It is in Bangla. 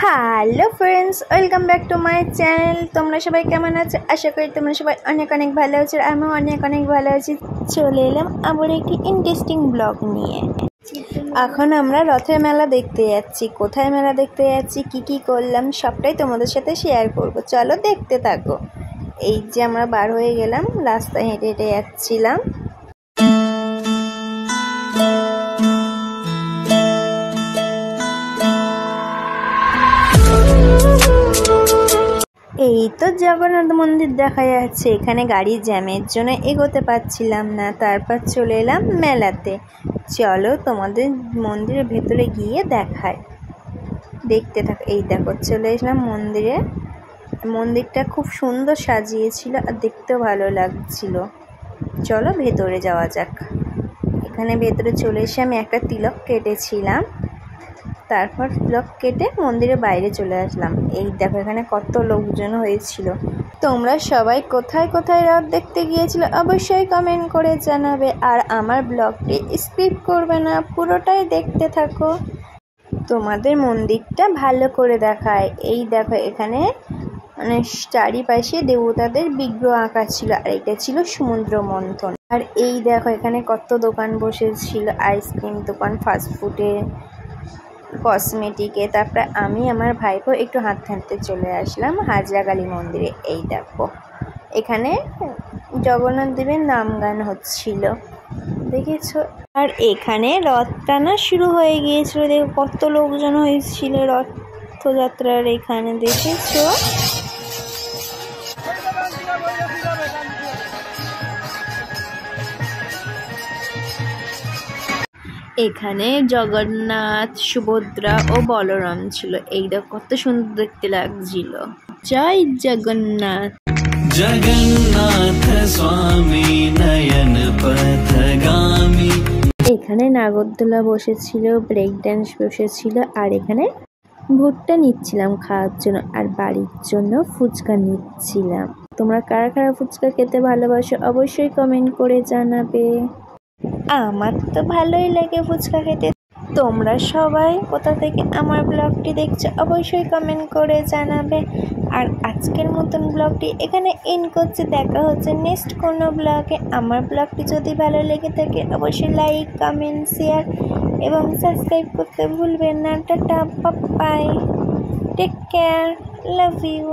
Hello friends, welcome back to my channel. তোমরা সবাই কেমন আছো? আশা করি তোমরা সবাই অনেক অনেক ভালো আছো। আমিও অনেক অনেক ভালো আছি। চলে এলাম আবার একটি ইন্টারেস্টিং ব্লগ নিয়ে। এখন আমরা রথের মেলা দেখতে যাচ্ছি। কোথায় মেলা দেখতে যাচ্ছি, কি করলাম সবটাই তোমাদের সাথে শেয়ার করব। চলো দেখতে থাকো। এই যে আমরা বার হয়ে গেলাম, রাস্তায় হেঁটে হেঁটে যাচ্ছিলাম। এই তো জগন্নাথ মন্দির দেখা যাচ্ছে। এখানে গাড়ির জ্যামের জন্য এগোতে পারছিলাম না, তারপর চলে এলাম মেলাতে। চলো তোমাদের মন্দিরের ভেতরে গিয়ে দেখায়, দেখতে থাকো। এই দেখো চলে এলাম মন্দিরে। মন্দিরটা খুব সুন্দর সাজিয়েছিল আর দেখতেও ভালো লাগছিল। চলো ভেতরে যাওয়া যাক। এখানে ভেতরে চলে এসে আমি একটা তিলক কেটেছিলাম, তারপর তিলক কেটে মন্দিরের বাইরে চলে আসলাম। এই দেখো এখানে কত লোকজন হয়েছিল। তোমরা সবাই কোথায় কোথায় রথ দেখতে গিয়েছিল অবশ্যই কমেন্ট করে জানাবে। আর আমার ব্লগটি স্কিপ করবে না, পুরোটাই দেখতে থাকো। তোমাদের মন্দিরটা ভালো করে দেখায়। এই দেখো এখানে মানে চারিপাশে দেবতাদের বিগ্রহ আঁকা ছিল, আর এটা ছিল সমুদ্র মন্থন। আর এই দেখো এখানে কত দোকান বসেছিল, আইসক্রিম দোকান, ফাস্টফুডে, কসমেটিকে। তারপরে আমি আমার ভাইপো একটু হাঁটতে হাঁটতে চলে আসলাম হাজরাকালী মন্দিরে। এই দেখো এখানে জগন্নাথ দেবের নাম গান হচ্ছিল, দেখেছো? আর এখানে রথ টানা শুরু হয়ে গিয়েছিল। দেখো কত লোকজন হয়েছিল রথযাত্রার এখানে, দেখেছো? এখানে জগন্নাথ, সুভদ্রা ও বলরাম ছিল। এইটা কত সুন্দর দেখতে লাগছিল। জয় জগন্নাথ। জগন্নাথ স্বামী নয়ন পথগামী। এখানে নাগরদোলা বসেছিল, ব্রেক ড্যান্স বসেছিল, আর এখানে ভুট্টা নিচ্ছিলাম খাওয়ার জন্য, আর বাড়ির জন্য ফুচকা নিচ্ছিলাম। তোমরা কারা কারা ফুচকা খেতে ভালোবাসো অবশ্যই কমেন্ট করে জানাবে। আমার তো ভালোই লাগে ফুচকা খেতে। তোমরা সবাই কোথা থেকে আমার ব্লগটি দেখছো অবশ্যই কমেন্ট করে জানাবে। আর আজকের মতন ব্লগটি এখানে এন্ড করছি। দেখা হচ্ছে নেক্সট কোনো ব্লগে। আমার ব্লগটি যদি ভালো লেগে থাকে অবশ্যই লাইক, কমেন্ট, শেয়ার এবং সাবস্ক্রাইব করতে ভুলবেন না। Ta ta, bye, take care, love you.